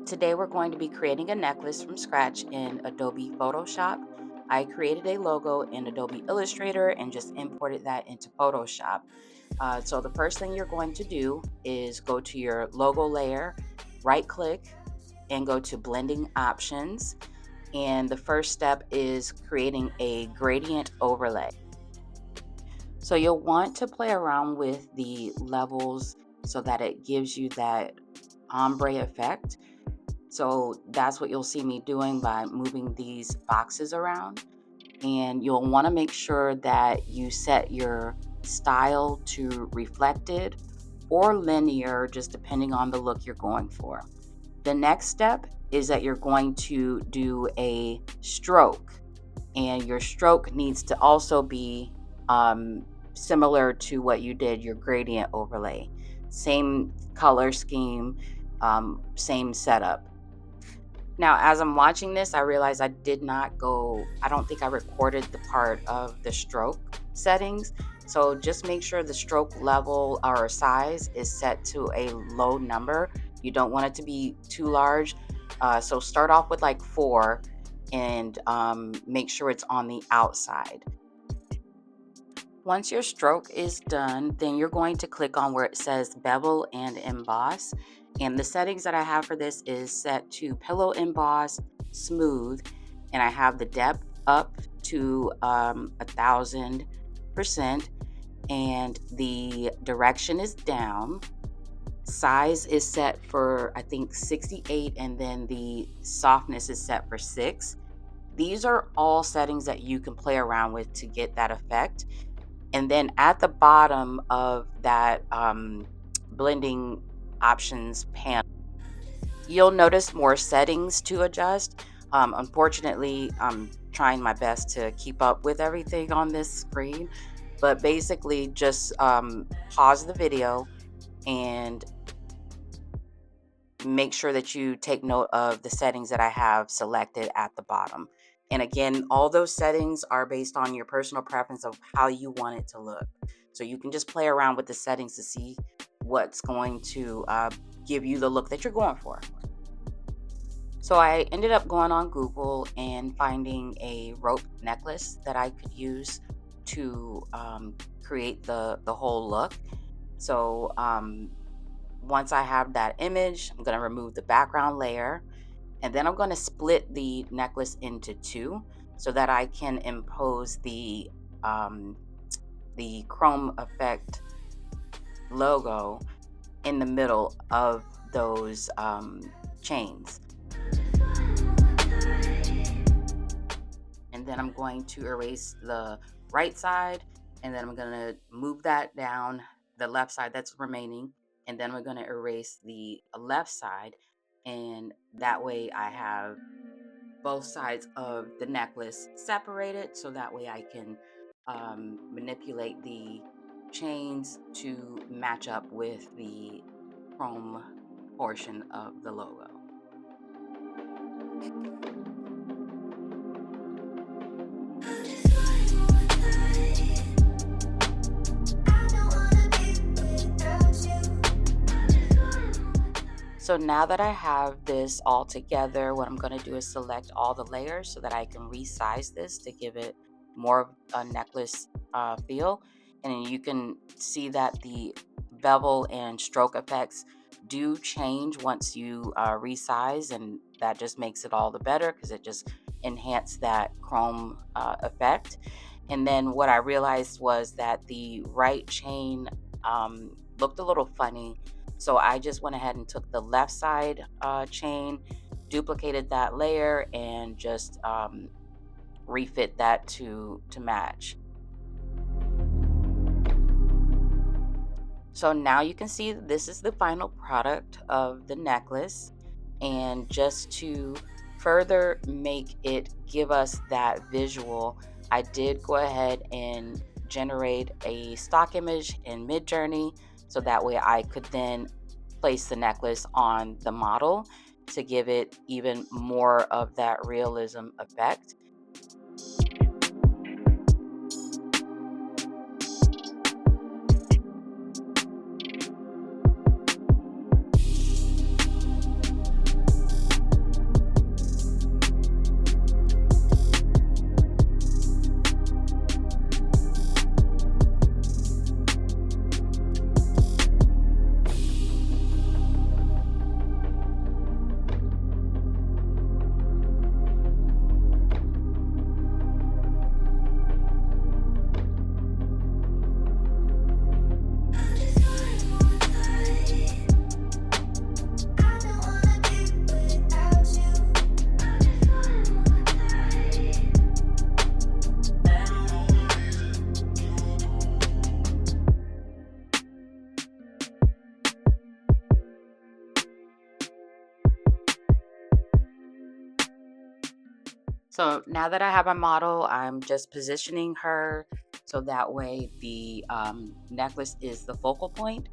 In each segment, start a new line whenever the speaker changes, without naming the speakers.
today we're going to be creating a necklace from scratch in Adobe Photoshop. I created a logo in Adobe Illustrator and just imported that into Photoshop. So the first thing you're going to do is go to your logo layer, right click, and go to blending options. And the first step is creating a gradient overlay. So you'll want to play around with the levels so that it gives you that ombre effect. So that's what you'll see me doing by moving these boxes around. And you'll want to make sure that you set your style to reflected or linear, just depending on the look you're going for. The next step is that you're going to do a stroke, and your stroke needs to also be similar to what you did your gradient overlay. Same color scheme, same setup. Now, as I'm watching this, I realize I don't think I recorded the part of the stroke settings. So just make sure the stroke level or size is set to a low number. You don't want it to be too large. So start off with like 4 and make sure it's on the outside. Once your stroke is done, then you're going to click on where it says bevel and emboss. And the settings that I have for this is set to pillow emboss smooth. And I have the depth up to 1000%. And the direction is down. Size is set for, I think, 68. And then the softness is set for 6. These are all settings that you can play around with to get that effect. And then at the bottom of that blending options panel, you'll notice more settings to adjust. Unfortunately, I'm trying my best to keep up with everything on this screen, but basically just pause the video and make sure that you take note of the settings that I have selected at the bottom. And again, all those settings are based on your personal preference of how you want it to look. So you can just play around with the settings to see what's going to give you the look that you're going for. So I ended up going on Google and finding a rope necklace that I could use to create the whole look. So once I have that image, I'm going to remove the background layer. And then I'm going to split the necklace into 2 so that I can impose the chrome effect logo in the middle of those chains. And then I'm going to erase the right side, and then I'm going to move that down, the left side that's remaining, and then we're going to erase the left side. And that way I have both sides of the necklace separated, so that way I can manipulate the chains to match up with the chrome portion of the logo. So now that I have this all together, what I'm going to do is select all the layers so that I can resize this to give it more of a necklace feel. And you can see that the bevel and stroke effects do change once you resize, and that just makes it all the better because it just enhanced that chrome effect. And then what I realized was that the right chain looked a little funny. So I just went ahead and took the left side chain, duplicated that layer, and just refit that to match. So now you can see this is the final product of the necklace. And just to further make it give us that visual, I did go ahead and generate a stock image in Midjourney, so that way I could then place the necklace on the model to give it even more of that realism effect. So now that I have my model, I'm just positioning her so that way the necklace is the focal point.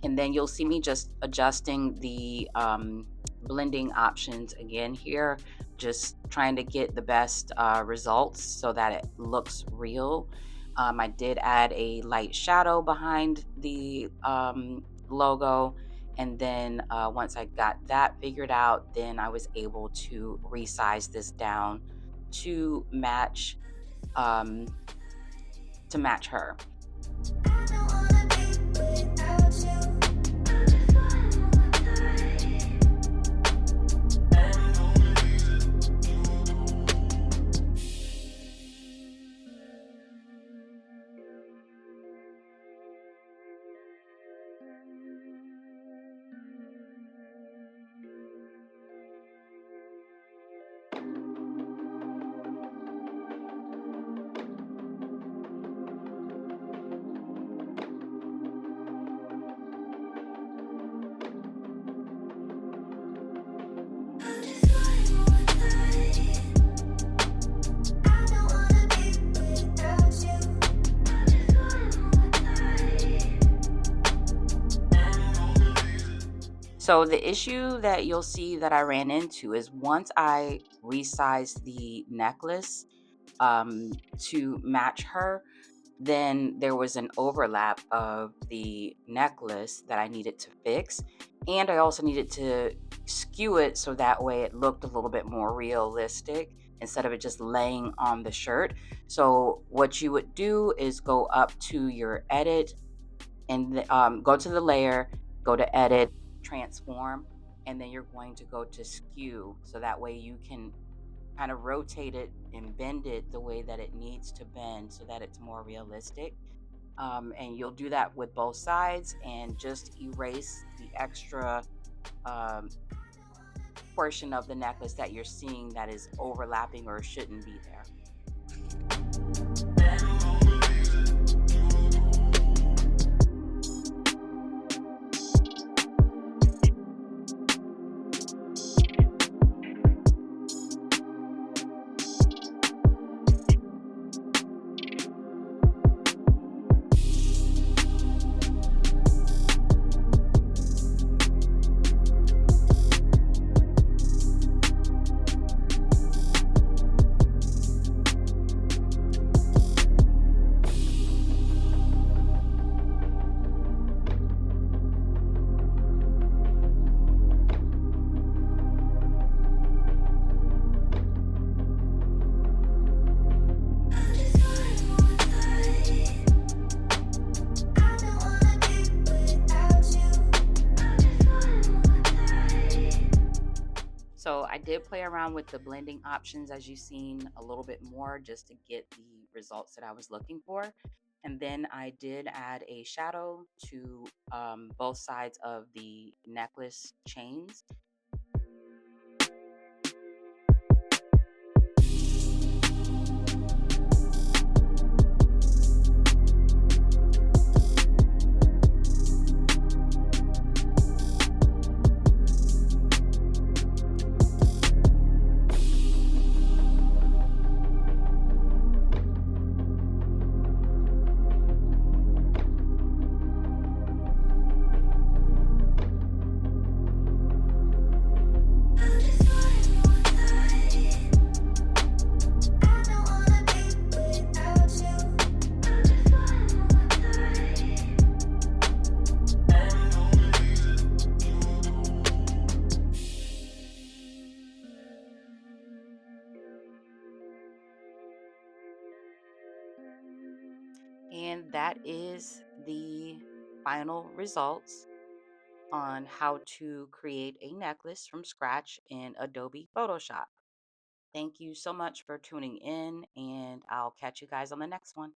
And then you'll see me just adjusting the blending options again here, just trying to get the best results so that it looks real. I did add a light shadow behind the logo. And then once I got that figured out, then I was able to resize this down to match um to match her. So the issue that you'll see that I ran into is once I resized the necklace to match her, then there was an overlap of the necklace that I needed to fix. And I also needed to skew it so that way it looked a little bit more realistic instead of it just laying on the shirt. So, what you would do is go up to your edit and go to the layer, go to edit, transform, and then you're going to go to skew. So that way you can kind of rotate it and bend it the way that it needs to bend so that it's more realistic. And you'll do that with both sides and just erase the extra um, portion of the necklace that you're seeing that is overlapping or shouldn't be there. So I did play around with the blending options as you've seen a little bit more just to get the results that I was looking for. And then I did add a shadow to both sides of the necklace chains. And that is the final results on how to create a necklace from scratch in Adobe Photoshop. Thank you so much for tuning in, and I'll catch you guys on the next one.